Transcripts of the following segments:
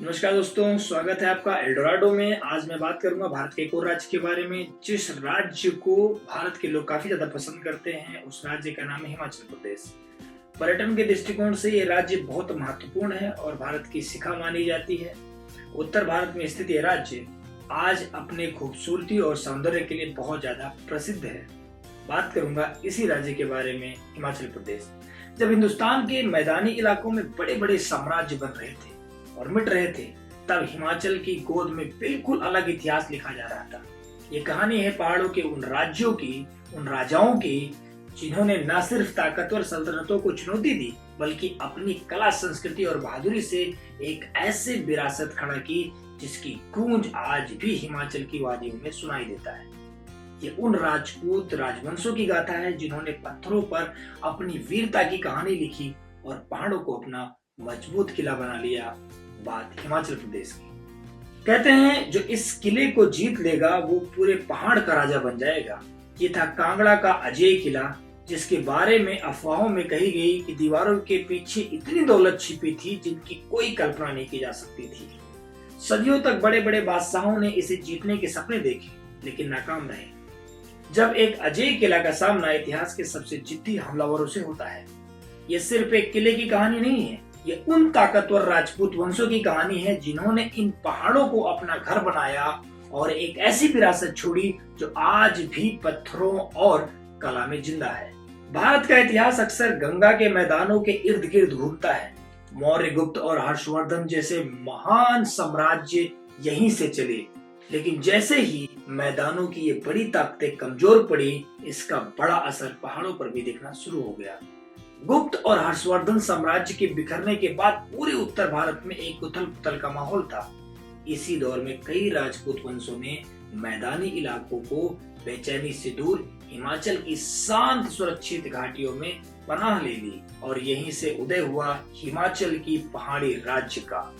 नमस्कार दोस्तों, स्वागत है आपका एल्डोराडो में। आज मैं बात करूंगा भारत के एक और राज्य के बारे में, जिस राज्य को भारत के लोग काफी ज्यादा पसंद करते हैं। उस राज्य का नाम है हिमाचल प्रदेश। पर्यटन के दृष्टिकोण से ये राज्य बहुत महत्वपूर्ण है और भारत की शिखा मानी जाती है। उत्तर भारत में स्थित ये राज्य आज अपने खूबसूरती और सौंदर्य के लिए बहुत ज्यादा प्रसिद्ध है। बात करूंगा इसी राज्य के बारे में, हिमाचल प्रदेश। जब हिंदुस्तान के मैदानी इलाकों में बड़े बड़े साम्राज्य बन रहे थे और मिट रहे थे, तब हिमाचल की गोद में बिल्कुल अलग इतिहास लिखा जा रहा था। ये कहानी है पहाड़ों के उन राज्यों की, उन राजाओं की, जिन्होंने न सिर्फ ताकतवर सल्तनतों को चुनौती दी, बल्कि अपनी कला, संस्कृति और बहादुरी से एक ऐसे विरासत खड़ा की जिसकी गूंज आज भी हिमाचल की वादियों में सुनाई देता है। ये उन राजपूत राजवंशों की गाथा है जिन्होंने पत्थरों पर अपनी वीरता की कहानी लिखी और पहाड़ों को अपना मजबूत किला बना लिया। बात हिमाचल प्रदेश की। कहते हैं जो इस किले को जीत लेगा वो पूरे पहाड़ का राजा बन जाएगा। ये था कांगड़ा का अजय किला, जिसके बारे में अफवाहों में कही गई कि दीवारों के पीछे इतनी दौलत छिपी थी जिनकी कोई कल्पना नहीं की जा सकती थी। सदियों तक बड़े बड़े बादशाहों ने इसे जीतने के सपने देखे, लेकिन नाकाम रहे। जब एक अजय किला का सामना इतिहास के सबसे जिद्दी हमलावरों से होता है। ये सिर्फ एक किले की कहानी नहीं है, ये उन ताकतवर राजपूत वंशों की कहानी है जिन्होंने इन पहाड़ों को अपना घर बनाया और एक ऐसी विरासत छोड़ी जो आज भी पत्थरों और कला में जिंदा है। भारत का इतिहास अक्सर गंगा के मैदानों के इर्द गिर्द घूमता है। मौर्य, गुप्त और हर्षवर्धन जैसे महान साम्राज्य यहीं से चले, लेकिन जैसे ही मैदानों की ये बड़ी ताकतें कमजोर पड़ी, इसका बड़ा असर पहाड़ों पर भी दिखना शुरू हो गया। गुप्त और हर्षवर्धन साम्राज्य के बिखरने के बाद पूरे उत्तर भारत में एक उथल पुथल का माहौल था। इसी दौर में कई राजपूत वंशों ने मैदानी इलाकों को बेचैनी से दूर हिमाचल की शांत सुरक्षित घाटियों में पनाह ले ली और यहीं से उदय हुआ हिमाचल की पहाड़ी राज्य का।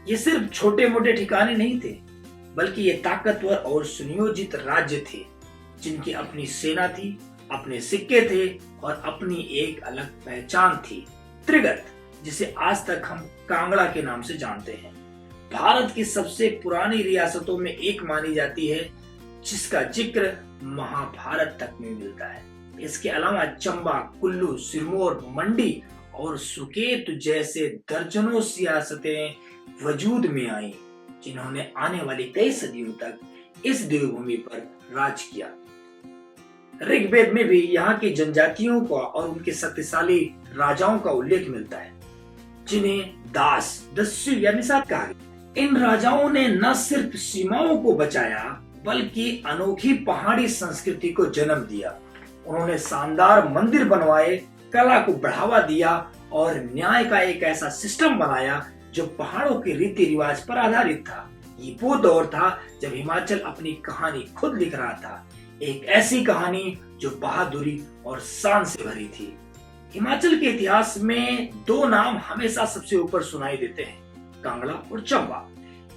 ये सिर्फ छोटे मोटे ठिकाने नहीं थे, बल्कि ये ताकतवर और सुनियोजित राज्य थे जिनकी अपनी सेना थी, अपने सिक्के थे और अपनी एक अलग पहचान थी। त्रिगत, जिसे आज तक हम कांगड़ा के नाम से जानते हैं, भारत की सबसे पुरानी रियासतों में एक मानी जाती है, जिसका जिक्र महाभारत तक में मिलता है। इसके अलावा चंबा, कुल्लू, सिरमौर, मंडी और सुकेत जैसे दर्जनों सियासतें वजूद में आई, जिन्होंने आने वाली कई सदियों तक इस देवभूमि पर राज किया। ऋग्वेद में भी यहाँ की जनजातियों का और उनके शक्तिशाली राजाओं का उल्लेख मिलता है, जिन्हें दास, दस्यु या निषाद कहा गया। इन राजाओं ने न सिर्फ सीमाओं को बचाया, बल्कि अनोखी पहाड़ी संस्कृति को जन्म दिया। उन्होंने शानदार मंदिर बनवाए, कला को बढ़ावा दिया और न्याय का एक ऐसा सिस्टम बनाया जो पहाड़ों के रीति रिवाज पर आधारित था। ये वो दौर था जब हिमाचल अपनी कहानी खुद लिख रहा था, एक ऐसी कहानी जो बहादुरी और शान से भरी थी। हिमाचल के इतिहास में दो नाम हमेशा सबसे ऊपर सुनाई देते हैं, कांगड़ा और चंबा।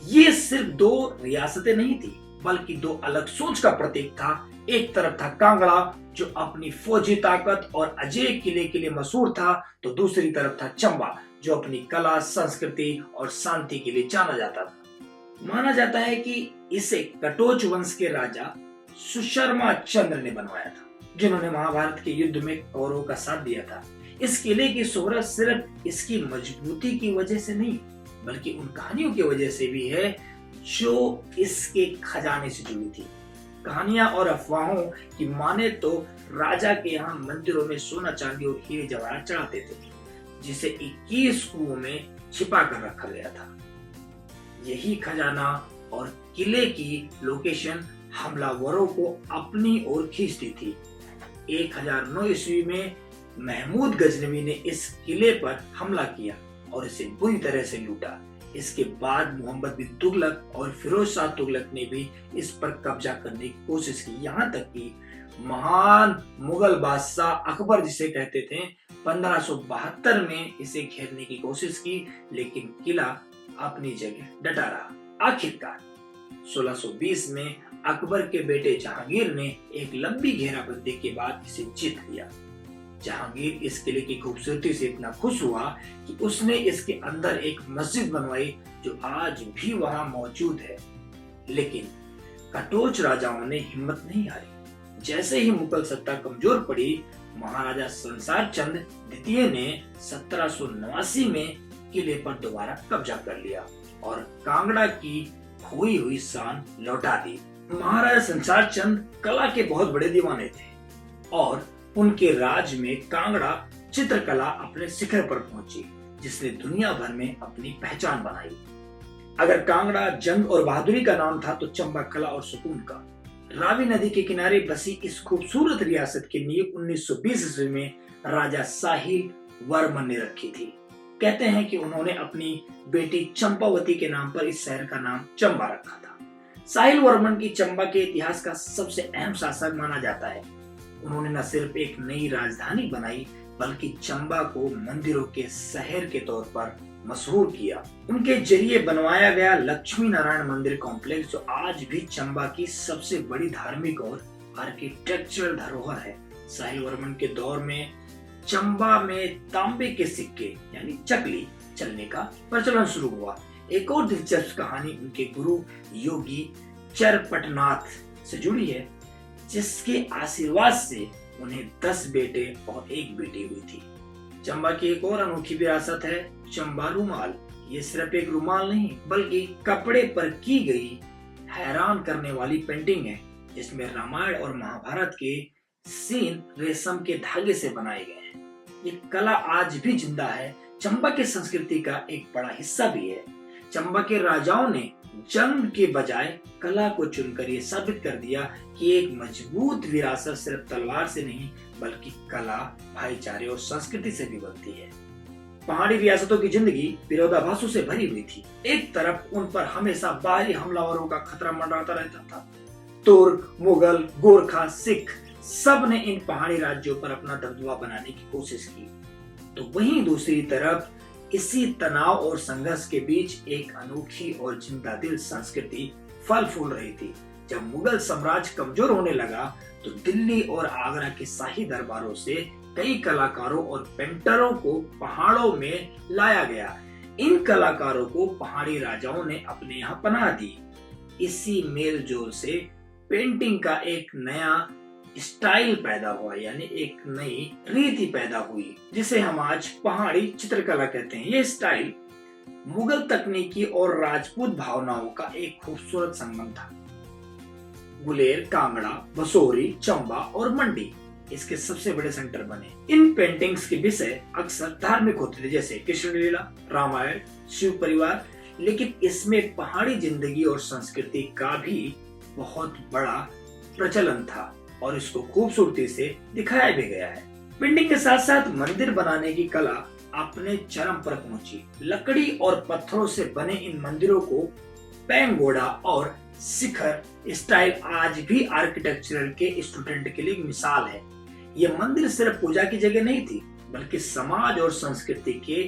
ये सिर्फ दो रियासतें नहीं थी, बल्कि दो अलग सोच का प्रतीक था। एक तरफ था कांगड़ा, जो अपनी फौजी ताकत और अजय किले के लिए मशहूर था, तो दूसरी तरफ था चंबा, जो अपनी कला, संस्कृति और शांति के लिए जाना जाता था। माना जाता है कि इसे कटोच वंश के राजा सुशर्मा चंद्र ने बनवाया था, जिन्होंने महाभारत के युद्ध में कौरवों का साथ दिया था। इस किले की शोहरत सिर्फ इसकी मजबूती की वजह से नहीं, बल्कि उन कहानियों की वजह से भी है जो इसके खजाने से जुड़ी थी। कहानियां और अफवाहों की माने तो राजा के यहाँ मंदिरों में सोना, चांदी और हीरे जवाहरात चढ़ाते थे, जिसे 21 कुओं में छिपा कर रखा गया था। यही खजाना और किले की लोकेशन हमलावरों को अपनी ओर खींचती थी। 1009 ईस्वी में महमूद गजनवी ने इस किले पर हमला किया और इसे बुरी तरह से लूटा। इसके बाद मोहम्मद बिन तुगलक और फिरोज शाह तुगलक ने भी इस पर कब्जा करने की कोशिश की। यहाँ तक कि महान मुगल बादशाह अकबर, जिसे कहते थे, 1572 में इसे घेरने की कोशिश की, लेकिन किला अपनी जगह डटा रहा। आखिरकार 1620 में अकबर के बेटे जहांगीर ने एक लंबी घेराबंदी के बाद इसे जीत लिया। जहांगीर इस किले की खूबसूरती से इतना खुश हुआ कि उसने इसके अंदर एक मस्जिद बनवाई जो आज भी वहां मौजूद है। लेकिन कटोच राजाओं ने हिम्मत नहीं हारी। जैसे ही मुगल सत्ता कमजोर पड़ी, महाराजा संसार चंद द्वितीय ने 1789 में किले पर दोबारा कब्जा कर लिया और कांगड़ा की खोई हुई शान लौटा दी। महाराजा संसार चंद कला के बहुत बड़े दीवाने थे और उनके राज में कांगड़ा चित्रकला अपने शिखर पर पहुंची, जिसने दुनिया भर में अपनी पहचान बनाई। अगर कांगड़ा जंग और बहादुरी का नाम था, तो चंबा कला और सुकून का। रावी नदी के किनारे बसी इस खूबसूरत रियासत की नींव 1920 ईस्वी में राजा साहिल वर्मन ने रखी थी। कहते हैं कि उन्होंने अपनी बेटी चंपावती के नाम पर इस शहर का नाम चंबा रखा था। साहिल वर्मन की चंबा के इतिहास का सबसे अहम शासक माना जाता है। उन्होंने न सिर्फ एक नई राजधानी बनाई, बल्कि चंबा को मंदिरों के शहर के तौर पर मशहूर किया। उनके जरिए बनवाया गया लक्ष्मी नारायण मंदिर कॉम्प्लेक्स, जो आज भी चंबा की सबसे बड़ी धार्मिक और आर्किटेक्चरल धरोहर है। साहिल वर्मन के दौर में चंबा में तांबे के सिक्के यानी चकली चलने का प्रचलन शुरू हुआ। एक और दिलचस्प कहानी उनके गुरु योगी चरपटनाथ से जुड़ी है, जिसके आशीर्वाद से उन्हें 10 बेटे और 1 बेटी हुई थी। चंबा की एक और अनोखी विरासत है चंबा रुमाल। ये सिर्फ एक रुमाल नहीं, बल्कि कपड़े पर की गई हैरान करने वाली पेंटिंग है, जिसमें रामायण और महाभारत के सीन रेशम के धागे से बनाए गए हैं। ये कला आज भी जिंदा है, चंबा की संस्कृति का एक बड़ा हिस्सा भी है। चंबा के राजाओं ने जंग के बजाय कला को चुनकर ये साबित कर दिया कि एक मजबूत विरासत सिर्फ तलवार से नहीं, बल्कि कला, भाईचारे और संस्कृति से भी बनती है। पहाड़ी रियासतों की जिंदगी विरोधाभासों से भरी हुई थी। एक तरफ उन पर हमेशा बाहरी हमलावरों का खतरा मंडराता रहता था। तुर्क, मुगल, गोरखा, सिख सब ने इन पहाड़ी राज्यों पर अपना दबदबा बनाने की कोशिश की। तो वहीं दूसरी तरफ इसी तनाव और संघर्ष के बीच एक अनोखी और जिंदा दिल संस्कृति फल फूल रही थी। जब मुगल साम्राज्य कमजोर होने लगा, तो दिल्ली और आगरा के शाही दरबारों से कई कलाकारों और पेंटरों को पहाड़ों में लाया गया। इन कलाकारों को पहाड़ी राजाओं ने अपने यहाँ पनाह दी। इसी मेल जोल से पेंटिंग का एक नया स्टाइल पैदा हुआ, यानी एक नई रीति पैदा हुई, जिसे हम आज पहाड़ी चित्रकला कहते हैं। ये स्टाइल मुगल तकनीकी और राजपूत भावनाओं का एक खूबसूरत संगम था। गुलेर, कांगड़ा, बसोरी, चंबा और मंडी इसके सबसे बड़े सेंटर बने। इन पेंटिंग्स के विषय अक्सर धार्मिक होते थे, जैसे कृष्ण लीला, रामायण, शिव परिवार, लेकिन इसमें पहाड़ी जिंदगी और संस्कृति का भी बहुत बड़ा प्रचलन था और इसको खूबसूरती से दिखाया भी गया है। पेंटिंग के साथ साथ मंदिर बनाने की कला अपने चरम पर पहुंची। लकड़ी और पत्थरों से बने इन मंदिरों को पैंगोडा और शिखर स्टाइल आज भी आर्किटेक्चर के स्टूडेंट के लिए एक मिसाल है। ये मंदिर सिर्फ पूजा की जगह नहीं थी, बल्कि समाज और संस्कृति के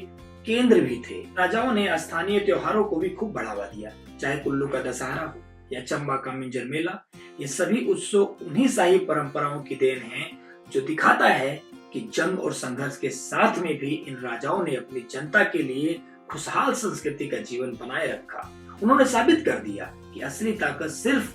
केंद्र भी थे। राजाओं ने स्थानीय त्योहारों को भी खूब बढ़ावा दिया, चाहे कुल्लू का दशहरा हो या चंबा का मिंजर मेला। ये सभी उत्सव उन्हीं शाही परंपराओं की देन है, जो दिखाता है कि जंग और संघर्ष के साथ में भी इन राजाओं ने अपनी जनता के लिए खुशहाल संस्कृति का जीवन बनाए रखा। उन्होंने साबित कर दिया कि असली ताकत सिर्फ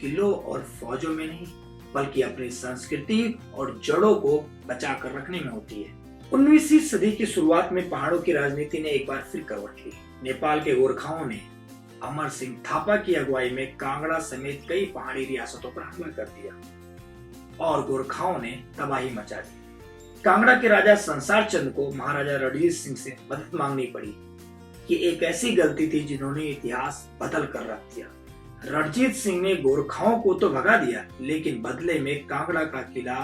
किलों और फौजों में नहीं, बल्कि अपनी संस्कृति और जड़ों को बचा कर रखने में होती है। 19वीं सदी की शुरुआत में पहाड़ों की राजनीति ने एक बार फिर करवट ली। नेपाल के गोरखाओं ने अमर सिंह थापा की अगुवाई में कांगड़ा समेत कई पहाड़ी रियासतों पर हमला कर दिया और गोरखाओं ने तबाही मचा दी। कांगड़ा के राजा संसार चंद को महाराजा रणजीत सिंह से मदद मांगनी पड़ी। ये एक ऐसी गलती थी जिन्होंने इतिहास बदल कर रख दिया। रणजीत सिंह ने गोरखाओं को तो भगा दिया, लेकिन बदले में कांगड़ा का किला,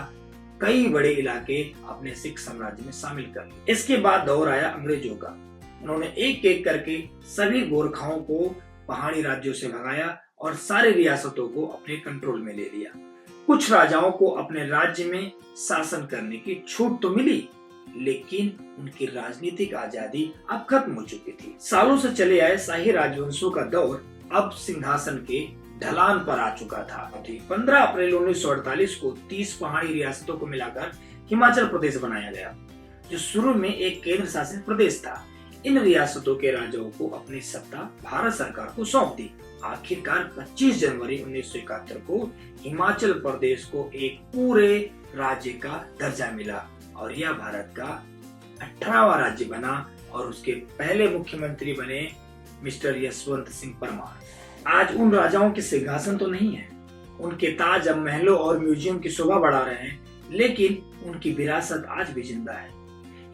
कई बड़े इलाके अपने सिख साम्राज्य में शामिल कर लिए। इसके बाद दौर आया अंग्रेजों का। उन्होंने एक एक करके सभी गोरखाओं को पहाड़ी राज्यों से भगाया और सारी रियासतों को अपने कंट्रोल में ले लिया। कुछ राजाओं को अपने राज्य में शासन करने की छूट तो मिली, लेकिन उनकी राजनीतिक आजादी अब खत्म हो चुकी थी। सालों से चले आए शाही राजवंशों का दौर अब सिंहासन के ढलान पर आ चुका था। 15 अप्रैल 1948 को 30 पहाड़ी रियासतों को मिलाकर हिमाचल प्रदेश बनाया गया, जो शुरू में एक केंद्र शासित प्रदेश था। इन रियासतों के राजाओं को अपनी सत्ता भारत सरकार को सौंप दी। आखिरकार 25 जनवरी 1971 को हिमाचल प्रदेश को एक पूरे राज्य का दर्जा मिला और यह भारत का 18वां राज्य बना और उसके पहले मुख्यमंत्री बने मिस्टर यशवंत सिंह परमार। आज उन राजाओं के सिंहासन तो नहीं है, उनके ताज अब महलों और म्यूजियम की शोभा बढ़ा रहे हैं, लेकिन उनकी विरासत आज भी जिंदा है।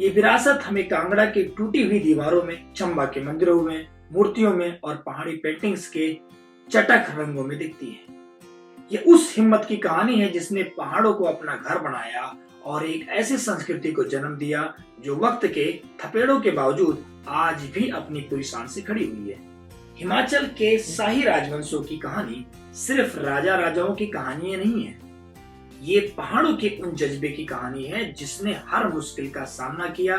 ये विरासत हमें कांगड़ा की टूटी हुई दीवारों में, चंबा के मंदिरों में, मूर्तियों में और पहाड़ी पेंटिंग्स के चटक रंगों में दिखती है। ये उस हिम्मत की कहानी है जिसने पहाड़ों को अपना घर बनाया और एक ऐसी संस्कृति को जन्म दिया जो वक्त के थपेड़ों के बावजूद आज भी अपनी पूरी शान से खड़ी हुई है। हिमाचल के शाही राजवंशों की कहानी सिर्फ राजा राजाओं की कहानी नहीं है, ये पहाड़ों के उन जज्बे की कहानी है जिसने हर मुश्किल का सामना किया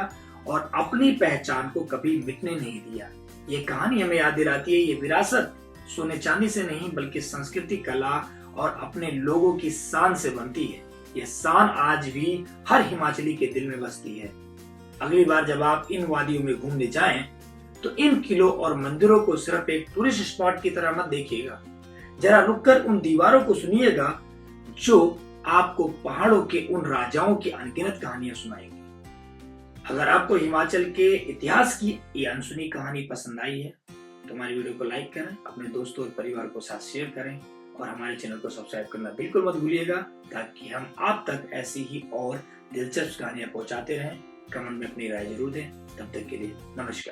और अपनी पहचान को कभी मिटने नहीं दिया। ये कहानी हमें याद दिलाती है ये विरासत सोने चांदी से नहीं बल्कि संस्कृति, कला और अपने लोगों की शान से बनती है। ये शान आज भी हर हिमाचली के दिल में बसती है। अगली बार जब आप इन वादियों में घूमने जाएं, तो इन किलों और मंदिरों को सिर्फ एक टूरिस्ट स्पॉट की तरह मत देखिएगा। जरा रुककर उन दीवारों को सुनिएगा जो आपको पहाड़ों के उन राजाओं की अनगिनत कहानियां सुनाएंगी। अगर आपको हिमाचल के इतिहास की ये अनसुनी कहानी पसंद आई है तो हमारी वीडियो को लाइक करें, अपने दोस्तों और परिवार को साथ शेयर करें और हमारे चैनल को सब्सक्राइब करना बिल्कुल मत भूलिएगा ताकि हम आप तक ऐसी ही और दिलचस्प कहानियां पहुंचाते रहें। कमेंट में अपनी राय जरूर दें। तब तक के लिए नमस्कार।